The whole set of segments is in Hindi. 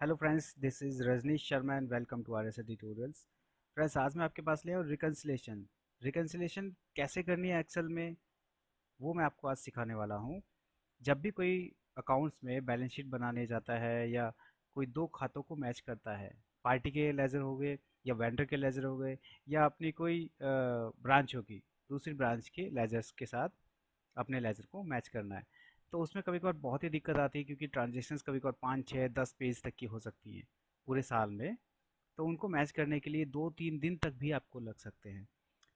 Hello friends, this is Rajneesh Sharma and welcome to R S tutorials. Friends, आज मैं आपके पास ले आया हूँ रिकन्सिलेशन। रिकन्सिलेशन कैसे करनी है एक्सेल में, वो मैं आपको आज सिखाने वाला हूँ। जब भी कोई अकाउंट्स में बैलेंस शीट बनाने जाता है या कोई दो खातों को मैच करता है, पार्टी के लेजर हो गए या वेंडर के लेजर हो गए या अपनी कोई ब्रांच होगी, दूसरी ब्रांच के लेजर्स के साथ अपने लेजर को मैच करना है, तो उसमें कभी कभार बहुत ही दिक्कत आती है क्योंकि ट्रांजेक्शन्स कभी कभार 5 6 10 पेज तक की हो सकती हैं पूरे साल में। तो उनको मैच करने के लिए 2 3 दिन तक भी आपको लग सकते हैं।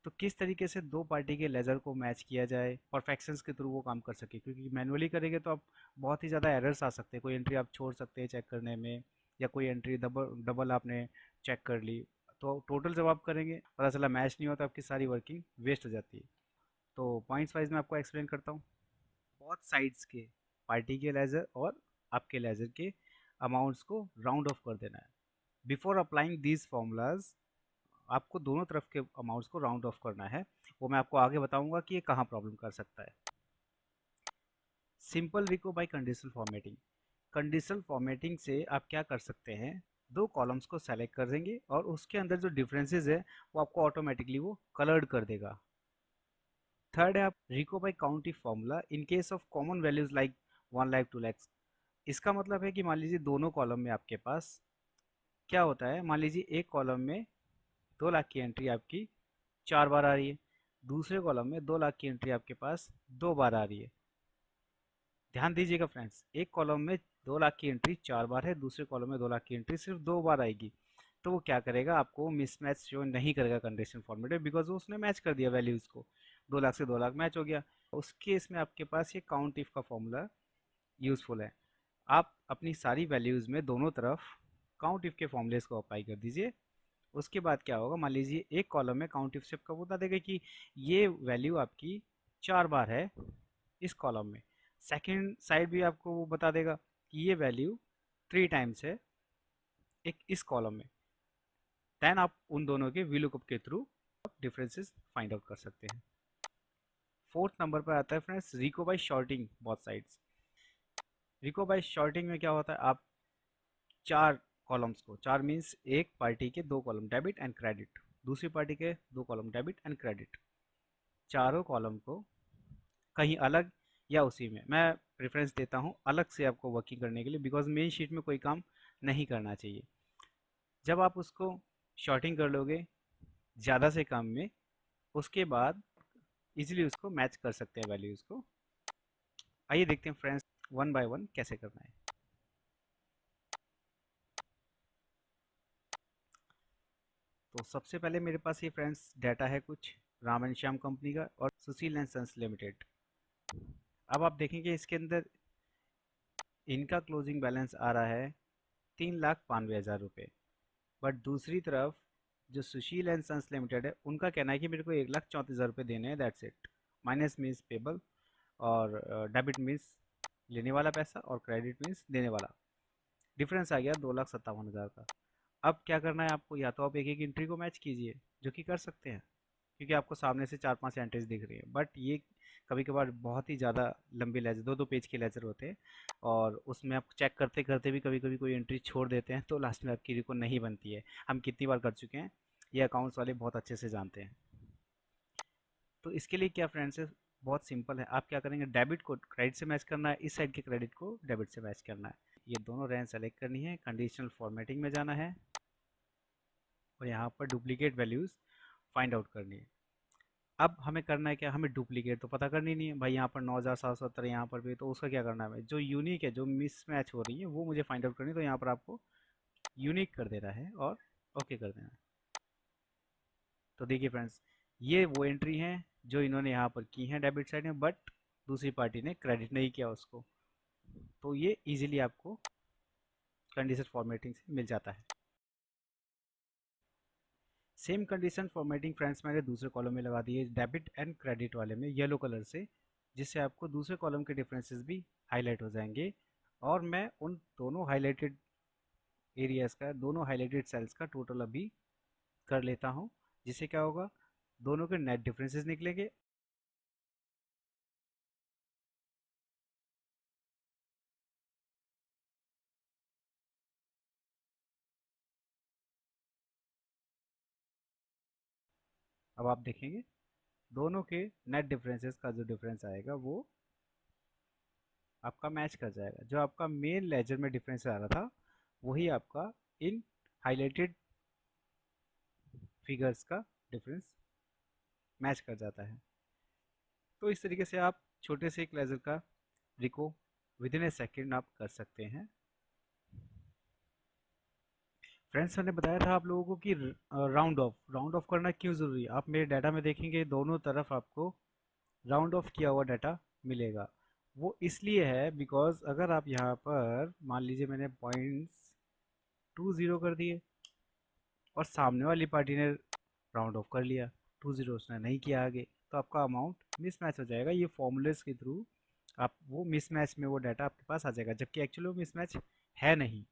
तो किस तरीके से दो पार्टी के लेजर को मैच किया जाए परफेक्शंस के थ्रू वो काम कर सके, क्योंकि मैनुअली करेंगे तो आप बहुत ही ज़्यादा एरर्स आ सकते हैं। कोई एंट्री आप छोड़ सकते हैं चेक करने में, या कोई एंट्री डबल डबल आपने चेक कर ली, तो टोटल जब आप करेंगे पता चला मैच नहीं होता, आपकी सारी वर्किंग वेस्ट हो जाती है। तो पॉइंट्स वाइज मैं आपको एक्सप्लेन करता हूँ। बहुत साइड्स के पार्टी के लेजर और आपके लेजर के अमाउंट्स को राउंड ऑफ कर देना है। बिफोर अप्लाइंग दीज फॉर्मूलाज आपको दोनों तरफ के अमाउंट्स को राउंड ऑफ करना है। वो मैं आपको आगे बताऊंगा कि ये कहाँ प्रॉब्लम कर सकता है। Simple reco by conditional formatting. Conditional formatting से आप क्या कर सकते हैं, दो कॉलम्स को सेलेक्ट कर देंगे और उसके अंदर जो डिफरेंसेस है वो आपको ऑटोमेटिकली वो कलर्ड कर देगा। थर्ड है आप रिको बाय काउंटी formula in case of common values like 1 lakh 2 lakh. इसका मतलब है कि मान लीजिए दोनों कॉलम में आपके पास क्या होता है, मान लीजिए एक कॉलम में 2 लाख की एंट्री आपकी 4 बार आ रही है, दूसरे कॉलम में 2 लाख की एंट्री आपके पास 2 बार आ रही है। ध्यान दीजिएगा फ्रेंड्स, एक कॉलम में 2 लाख की एंट्री 4 बार है, दूसरे कॉलम में 2 लाख की एंट्री सिर्फ 2 बार आएगी। तो वो क्या करेगा, आपको मिसमैच शो नहीं करेगा कंडीशन फॉर्मेट में, बिकॉज वो उसने मैच कर दिया वैल्यूज को। 2 लाख से 2 लाख मैच हो गया। उस केस में आपके पास ये काउंट इफ का फॉर्मूला यूजफुल है। आप अपनी सारी वैल्यूज़ में दोनों तरफ काउंट इफ के फॉर्मूलेस को अप्लाई कर दीजिए। उसके बाद क्या होगा, मान लीजिए एक कॉलम में काउंट इफ से आपका बता देगा कि ये वैल्यू आपकी 4 बार है इस कॉलम में। सेकंड साइड भी आपको वो बता देगा कि ये वैल्यू 3 टाइम्स है एक इस कॉलम में। देन आप उन दोनों के वीलुकअप के थ्रू डिफरेंसेस फाइंड आउट कर सकते हैं। फोर्थ नंबर पर आता है फ्रेंड्स रिको बाय शॉर्टिंग बोथ साइड्स। रिको बाय शॉर्टिंग में क्या होता है, आप चार कॉलम्स को, चार मीन्स एक पार्टी के दो कॉलम डेबिट एंड क्रेडिट, दूसरी पार्टी के दो कॉलम डेबिट एंड क्रेडिट, चारों कॉलम को कहीं अलग या उसी में, मैं प्रेफरेंस देता हूँ अलग से आपको वर्किंग करने के लिए, बिकॉज मेन शीट में कोई काम नहीं करना चाहिए। जब आप उसको शॉर्टिंग कर लोगे ज़्यादा से कम में, उसके बाद इजीली उसको मैच कर सकते हैं वैल्यूज़ को। आइए देखते हैं फ्रेंड्स वन बाय वन कैसे करना है। तो सबसे पहले मेरे पास ये फ्रेंड्स डाटा है कुछ राम एंड श्याम कंपनी का और सुशील एंड सन्स लिमिटेड। अब आप देखेंगे इसके अंदर इनका क्लोजिंग बैलेंस आ रहा है 3,92,000 रुपये। बट दूसरी तरफ जो सुशील एंड सन्स लिमिटेड है उनका कहना है कि मेरे को 1,34,000 रुपये देने हैं, that's it. Minus means payable और डेबिट मीन्स लेने वाला पैसा और क्रेडिट मीन्स देने वाला। डिफरेंस आ गया 2,57,000 का। अब क्या करना है आपको, या तो आप एक एक एंट्री को मैच कीजिए, जो कि कर सकते हैं क्योंकि आपको सामने से 4 5 एंट्रीज दिख रही है। बट ये कभी कभार बहुत ही ज़्यादा लंबे लेजर, 2 2 पेज के लेजर होते हैं, और उसमें आप चेक करते करते भी कभी कभी कोई एंट्री छोड़ देते हैं, तो लास्ट में आपकी रिकॉर्ड नहीं बनती है। हम कितनी बार कर चुके हैं, ये अकाउंट्स वाले बहुत अच्छे से जानते हैं। तो इसके लिए क्या फ्रेंड्स है, बहुत सिंपल है। आप क्या करेंगे, डेबिट को क्रेडिट से मैच करना है, इस साइड के क्रेडिट को डेबिट से मैच करना है। ये दोनों रेंज सेलेक्ट करनी है, कंडीशनल फॉर्मेटिंग में जाना है और यहाँ पर डुप्लीकेट वैल्यूज़ फाइंड आउट करनी है। अब हमें करना है क्या, हमें डुप्लीकेट तो पता करनी नहीं है भाई, यहाँ पर 9,770 यहाँ पर भी, तो उसका क्या करना है, हमें जो यूनिक है, जो मिस मैच हो रही है वो मुझे फाइंड आउट करनी है। तो यहाँ पर आपको यूनिक कर देना है और ओके कर देना है। तो देखिए फ्रेंड्स, ये वो एंट्री हैं जो इन्होंने यहाँ पर की हैं डेबिट साइड में, बट दूसरी पार्टी ने क्रेडिट नहीं किया उसको। तो ये इजीली आपको कंडीशन फॉर्मेटिंग से मिल जाता है। सेम कंडीशन फॉर्मेटिंग फ्रेंड्स मैंने दूसरे कॉलम में लगा दी है, डेबिट एंड क्रेडिट वाले में येलो कलर से, जिससे आपको दूसरे कॉलम के डिफरेंसेस भी हाईलाइट हो जाएंगे। और मैं उन दोनों हाईलाइटेड एरियाज का, दोनों हाईलाइटेड सेल्स का टोटल अभी कर लेता हूँ, जिससे क्या होगा, दोनों के नेट डिफरेंसेस निकलेंगे। अब आप देखेंगे दोनों के नेट डिफरेंसेस का जो डिफरेंस आएगा वो आपका मैच कर जाएगा। जो आपका मेन लेजर में डिफरेंस आ रहा था वही आपका इन हाईलाइटेड फिगर्स का डिफरेंस मैच कर जाता है। तो इस तरीके से आप छोटे से एक लेजर का रिको विद इन ए सेकेंड आप कर सकते हैं। फ्रेंड्स मैंने बताया था आप लोगों को कि राउंड ऑफ करना क्यों ज़रूरी है। आप मेरे डाटा में देखेंगे दोनों तरफ आपको राउंड ऑफ किया हुआ डाटा मिलेगा। वो इसलिए है बिकॉज अगर आप यहाँ पर मान लीजिए मैंने पॉइंट्स 20 कर दिए और सामने वाली पार्टी ने राउंड ऑफ कर लिया, 20 उसने नहीं किया आगे, तो आपका अमाउंट मिसमैच हो जाएगा। ये फॉर्मूलेस के थ्रू आप वो मिसमैच में वो डाटा आपके पास आ जाएगा, जबकि एक्चुअली वो मिसमैच है नहीं।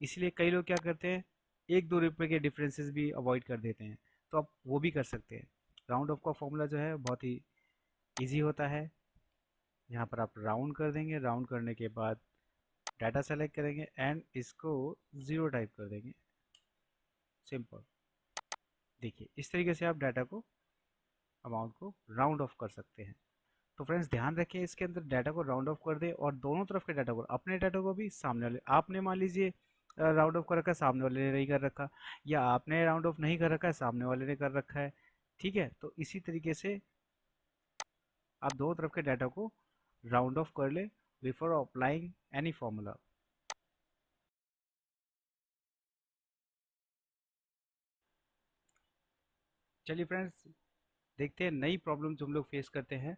इसलिए कई लोग क्या करते हैं, 1-2 रुपए के डिफरेंसेस भी अवॉइड कर देते हैं, तो आप वो भी कर सकते हैं। राउंड ऑफ का फॉर्मूला जो है बहुत ही ईजी होता है। यहाँ पर आप राउंड कर देंगे, राउंड करने के बाद डाटा सेलेक्ट करेंगे एंड इसको 0 टाइप कर देंगे, सिंपल। देखिए इस तरीके से आप डाटा को अमाउंट को राउंड ऑफ कर सकते हैं। तो फ्रेंड्स ध्यान रखें इसके अंदर डाटा को राउंड ऑफ कर दे और दोनों तरफ के डाटा को, अपने डाटा को भी सामने वाले, आपने मान लीजिए राउंड ऑफ कर रखा है, सामने वाले ने नहीं कर रखा, या आपने राउंड ऑफ नहीं कर रखा है, सामने वाले ने कर रखा है। ठीक है, तो इसी तरीके से आप दोनों तरफ के डाटा को राउंड ऑफ कर ले बिफोर अप्लाइंग एनी फॉर्मूला। चलिए फ्रेंड्स देखते हैं नई प्रॉब्लम जो हम लोग फेस करते हैं।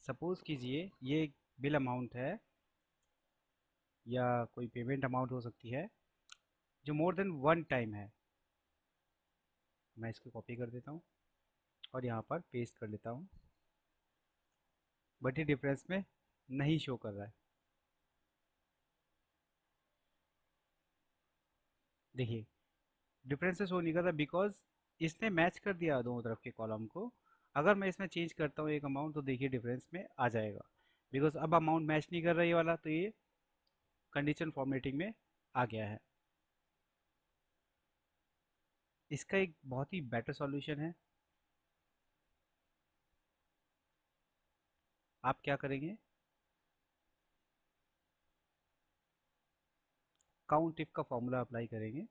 सपोज कीजिए ये एक बिल अमाउंट है या कोई पेमेंट अमाउंट हो सकती है जो मोर देन वन टाइम है। मैं इसको कॉपी कर देता हूँ और यहाँ पर पेस्ट कर लेता हूँ, बट ये डिफरेंस में नहीं शो कर रहा है। देखिए डिफरेंस से शो नहीं कर रहा बिकॉज इसने मैच कर दिया दोनों तरफ के कॉलम को। अगर मैं इसमें चेंज करता हूँ एक अमाउंट तो देखिए डिफरेंस में आ जाएगा, बिकॉज अब अमाउंट मैच नहीं कर रहा ये वाला, तो ये कंडीशन फॉर्मेटिंग में आ गया है। इसका एक बहुत ही बेटर सॉल्यूशन है। आप क्या करेंगे, काउंट इफ का फॉर्मूला अप्लाई करेंगे,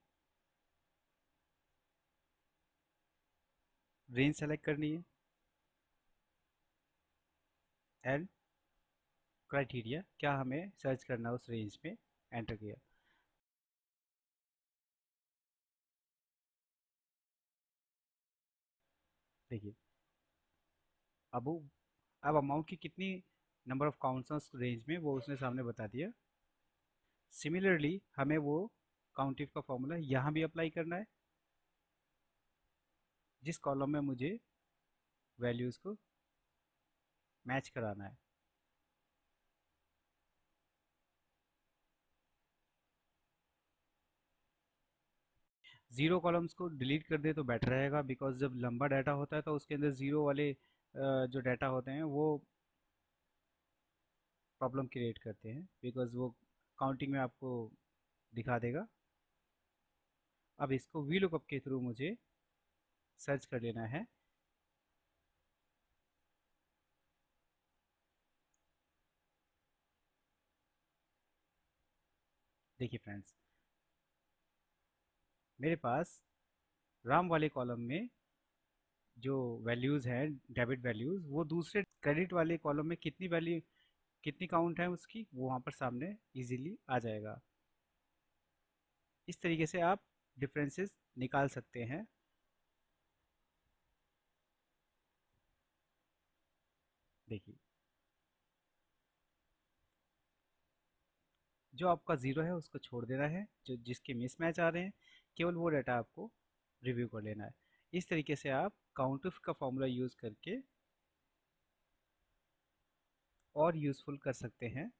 रेंज सेलेक्ट करनी है एंड क्राइटेरिया क्या हमें सर्च करना है उस रेंज में एंटर किया। देखिए अब वो, अब अमाउंट की कितनी नंबर ऑफ काउंट्स हैं उस रेंज में वो उसने सामने बता दिया। सिमिलरली हमें वो काउंट इफ का फॉर्मूला यहाँ भी अप्लाई करना है, जिस कॉलम में मुझे वैल्यूज़ को मैच कराना है। ज़ीरो कॉलम्स को डिलीट कर दे तो बेटर रहेगा, बिकॉज जब लंबा डाटा होता है तो उसके अंदर ज़ीरो वाले जो डाटा होते हैं वो प्रॉब्लम क्रिएट करते हैं, बिकॉज वो काउंटिंग में आपको दिखा देगा। अब इसको वी लुकअप के थ्रू मुझे सर्च कर लेना है। देखिए फ्रेंड्स मेरे पास राम वाले कॉलम में जो वैल्यूज़ हैं डेबिट वैल्यूज़, वो दूसरे क्रेडिट वाले कॉलम में कितनी वैल्यू, कितनी काउंट है उसकी, वो वहाँ पर सामने इजीली आ जाएगा। इस तरीके से आप डिफरेंसेस निकाल सकते हैं। देखिए जो आपका ज़ीरो है उसको छोड़ देना है, जो जिसके मिसमैच आ रहे हैं केवल वो डाटा आपको रिव्यू कर लेना है। इस तरीके से आप काउंट ऑफ का फॉर्मूला यूज़ करके और यूज़फुल कर सकते हैं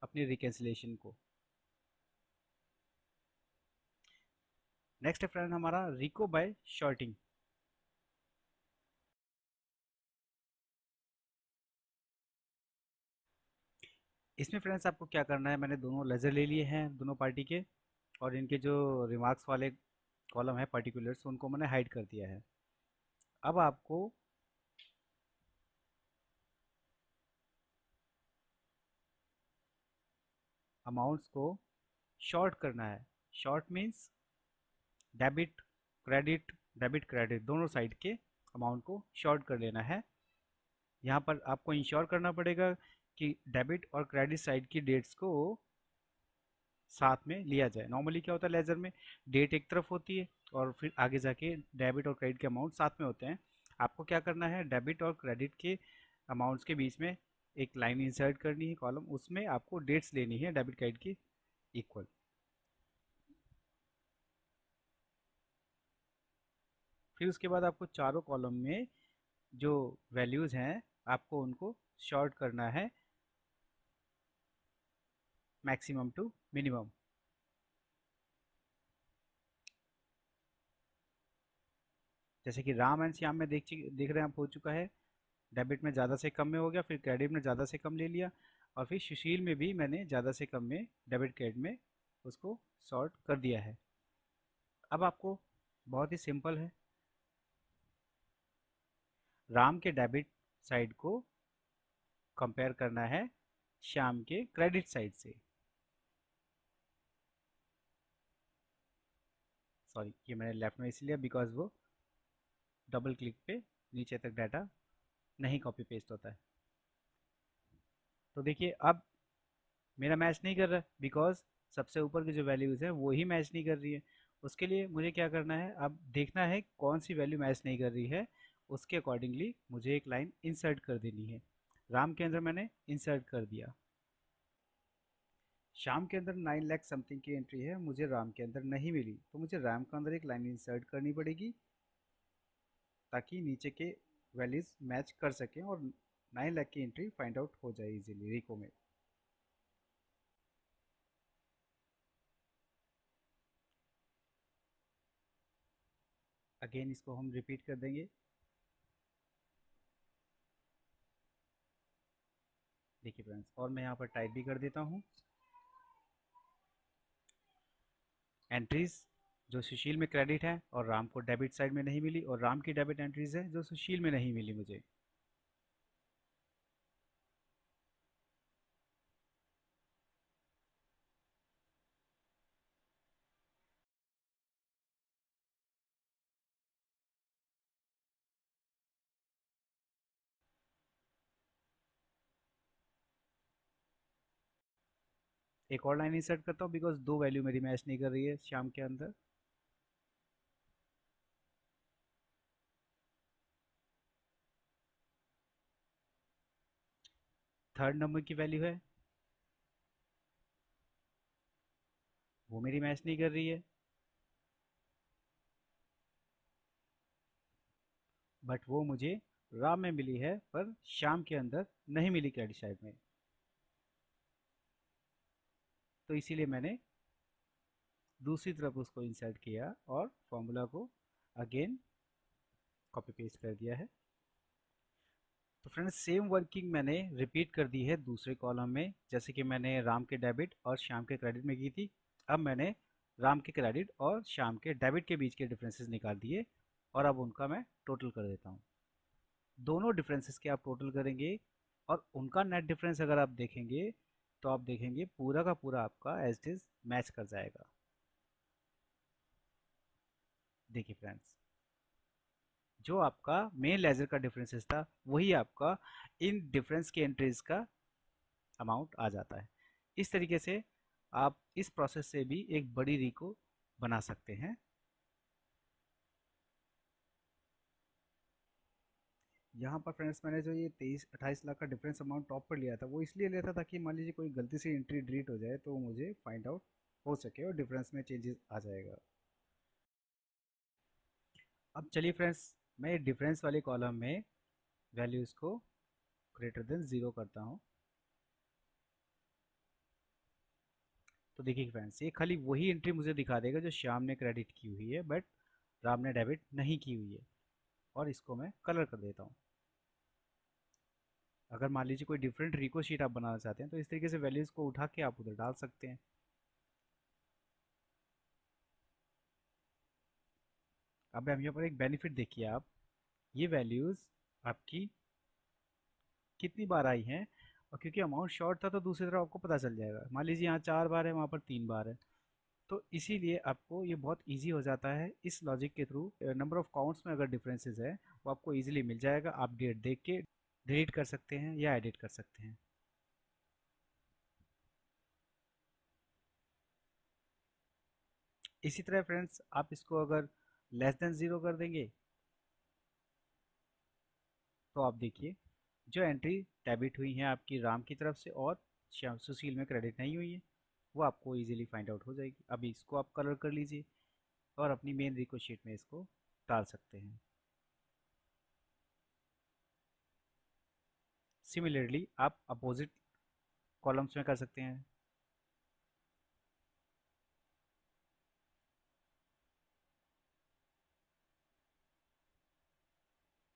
अपनी रिकैंसिलेशन को। नेक्स्ट है फ्रेंड हमारा रिको बाय शॉर्टिंग। इसमें फ्रेंड्स आपको क्या करना है, मैंने दोनों लेजर ले लिए हैं दोनों पार्टी के, और इनके जो रिमार्क्स वाले कॉलम है पर्टिकुलर्स उनको मैंने हाइड कर दिया है। अब आपको अमाउंट्स को शॉर्ट करना है। Short means debit credit, debit credit दोनों साइड के अमाउंट को शॉर्ट कर लेना है। यहाँ पर आपको इंश्योर करना पड़ेगा कि डेबिट और क्रेडिट साइड की डेट्स को साथ में लिया जाए। नॉर्मली क्या होता है लेजर में, डेट एक तरफ होती है और फिर आगे जाके डेबिट और क्रेडिट के अमाउंट साथ में होते हैं। आपको क्या करना है, डेबिट और क्रेडिट के अमाउंट्स के बीच में एक लाइन इंसर्ट करनी है, कॉलम, उसमें आपको डेट्स लेनी है डेबिट क्रेडिट की इक्वल। फिर उसके बाद आपको चारों कॉलम में जो वैल्यूज़ हैं आपको उनको शॉर्ट करना है मैक्सिमम टू मिनिमम। जैसे कि राम एंड श्याम में देख रहे हैं आप, हो चुका है। डेबिट में ज़्यादा से कम में हो गया, फिर क्रेडिट में ज़्यादा से कम ले लिया, और फिर सुशील में भी मैंने ज़्यादा से कम में डेबिट क्रेडिट में उसको सॉर्ट कर दिया है। अब आपको बहुत ही सिंपल है, राम के डेबिट साइड को कंपेयर करना है श्याम के क्रेडिट साइड से। सॉरी, ये मैंने लेफ्ट में इसलिए बिकॉज वो डबल क्लिक पे नीचे तक डाटा नहीं कॉपी पेस्ट होता है। तो देखिए अब मेरा मैच नहीं कर रहा बिकॉज सबसे ऊपर की जो वैल्यूज़ है वो ही मैच नहीं कर रही है। उसके लिए मुझे क्या करना है, अब देखना है कौन सी वैल्यू मैच नहीं कर रही है, उसके अकॉर्डिंगली मुझे एक लाइन इंसर्ट कर देनी है। राम के अंदर मैंने इंसर्ट कर दिया। शाम के अंदर 9 लाख समथिंग की एंट्री है, मुझे राम के अंदर नहीं मिली, तो मुझे राम के अंदर एक लाइन इंसर्ट करनी पड़ेगी ताकि नीचे के वैल्यूज मैच कर सकें और 9 लाख की एंट्री फाइंड आउट हो जाए इजीली रिको में। अगेन इसको हम रिपीट कर देंगे। देखिए फ्रेंड्स, और मैं यहाँ पर टाइप भी कर देता हूँ एंट्रीज जो सुशील में क्रेडिट है और राम को डेबिट साइड में नहीं मिली, और राम की डेबिट एंट्रीज है जो सुशील में नहीं मिली मुझे। एक और लाइन इंसर्ट करता हूँ बिकॉज दो वैल्यू मेरी मैच नहीं कर रही है शाम के अंदर। थर्ड नंबर की वैल्यू है वो मेरी मैच नहीं कर रही है, बट वो मुझे राम में मिली है पर शाम के अंदर नहीं मिली क्रेडिट साइड में। तो इसीलिए मैंने दूसरी तरफ उसको इंसर्ट किया और फॉर्मूला को अगेन कॉपी पेस्ट कर दिया है। तो फ्रेंड्स सेम वर्किंग मैंने रिपीट कर दी है दूसरे कॉलम में, जैसे कि मैंने राम के डेबिट और श्याम के क्रेडिट में की थी। अब मैंने राम के क्रेडिट और श्याम के डेबिट के बीच के डिफरेंसेस निकाल दिए और अब उनका मैं टोटल कर देता हूँ। दोनों डिफरेंसेस के आप टोटल करेंगे और उनका नेट डिफरेंस अगर आप देखेंगे तो आप देखेंगे पूरा का पूरा आपका एज इट इज मैच कर जाएगा। देखिए फ्रेंड्स, जो आपका मेन लेजर का डिफरेंसेस था वही आपका इन डिफरेंस के एंट्रीज का अमाउंट आ जाता है। इस तरीके से आप इस प्रोसेस से भी एक बड़ी रिको बना सकते हैं। यहाँ पर फ्रेंड्स मैंने जो ये 23-28 लाख का डिफरेंस अमाउंट टॉप पर लिया था वो इसलिए लिया था ताकि मान लीजिए कोई गलती से एंट्री डिलीट हो जाए तो मुझे फाइंड आउट हो सके और डिफरेंस में चेंजेस आ जाएगा। अब चलिए फ्रेंड्स, मैं डिफरेंस वाले कॉलम में वैल्यूज़ को ग्रेटर देन ज़ीरो करता हूँ। तो देखिए फ्रेंड्स, ये खाली वही एंट्री मुझे दिखा देगा जो श्याम ने क्रेडिट की हुई है बट राम ने डेबिट नहीं की हुई है। और इसको मैं कलर कर देता हूँ। अगर मान लीजिए कोई डिफरेंट रिको शीट आप बनाना चाहते हैं तो इस तरीके से वैल्यूज़ को उठा के आप उधर डाल सकते हैं। अब हम यहाँ पर एक बेनिफिट देखिए आप, ये वैल्यूज़ आपकी कितनी बार आई हैं, और क्योंकि अमाउंट शॉर्ट था तो दूसरी तरफ आपको पता चल जाएगा। मान लीजिए यहाँ 4 बार है, वहाँ पर 3 बार है, तो इसीलिए आपको ये बहुत ईज़ी हो जाता है इस लॉजिक के थ्रू। नंबर ऑफ़ काउंट्स में अगर डिफरेंसेस है वो आपको ईज़िली मिल जाएगा, आप डेट देख के डिलीट कर सकते हैं या एडिट कर सकते हैं। इसी तरह फ्रेंड्स आप इसको अगर लेस देन ज़ीरो कर देंगे तो आप देखिए जो एंट्री डेबिट हुई हैं आपकी राम की तरफ से और श्याम सुशील में क्रेडिट नहीं हुई है, वो आपको इजीली फाइंड आउट हो जाएगी। अभी इसको आप कलर कर लीजिए और अपनी मेन रिको शीट में इसको डाल सकते हैं। सिमिलरली आप अपोजिट कॉलम्स में कर सकते हैं।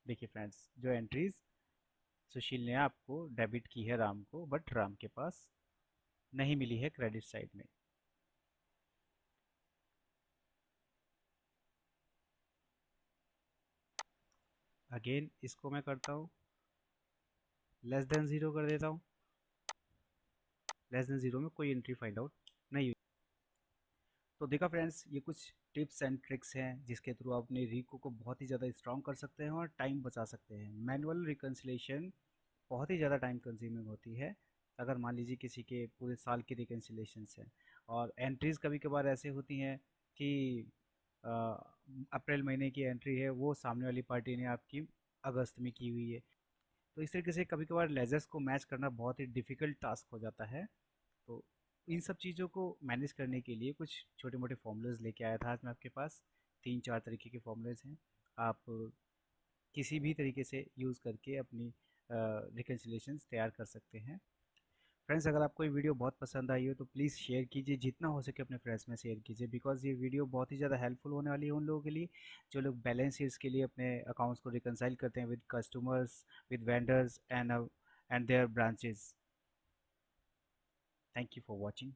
देखिए फ्रेंड्स, जो एंट्रीज सुशील ने आपको डेबिट की है राम को, बट राम के पास नहीं मिली है क्रेडिट साइड में। अगेन इसको मैं करता हूँ, लेस देन ज़ीरो कर देता हूँ। लेस देन ज़ीरो में कोई एंट्री फाइंड आउट नहीं हुई। तो देखा फ्रेंड्स, ये कुछ टिप्स एंड ट्रिक्स हैं जिसके थ्रू आप अपने रीको को बहुत ही ज़्यादा स्ट्रॉन्ग कर सकते हैं और टाइम बचा सकते हैं। मैनुअल रिकन्सिलेशन बहुत ही ज़्यादा टाइम कंज्यूमिंग होती है। अगर मान लीजिए किसी के पूरे साल की रिकन्सिलेशंस हैं और एंट्रीज़ कभी कभार ऐसे होती हैं कि अप्रैल महीने की एंट्री है वो सामने वाली पार्टी ने आपकी अगस्त में की हुई है, तो इस तरीके से कभी कभार लेजर्स को मैच करना बहुत ही डिफ़िकल्ट टास्क हो जाता है। तो इन सब चीज़ों को मैनेज करने के लिए कुछ छोटे मोटे फॉर्मूलाज लेके आया था आज मैं आपके पास। 3-4 तरीके के फॉर्मूलाज हैं, आप किसी भी तरीके से यूज़ करके अपनी रिकन्सिलेशंस तैयार कर सकते हैं। फ्रेंड्स, अगर आपको ये वीडियो बहुत पसंद आई हो तो प्लीज़ शेयर कीजिए, जितना हो सके अपने फ्रेंड्स में शेयर कीजिए, बिकॉज़ ये वीडियो बहुत ही ज़्यादा हेल्पफुल होने वाली है उन लोगों के लिए जो लोग बैलेंस शीट्स के लिए अपने अकाउंट्स को रिकंसाइल करते हैं with customers, with vendors and their branches. Thank you for watching.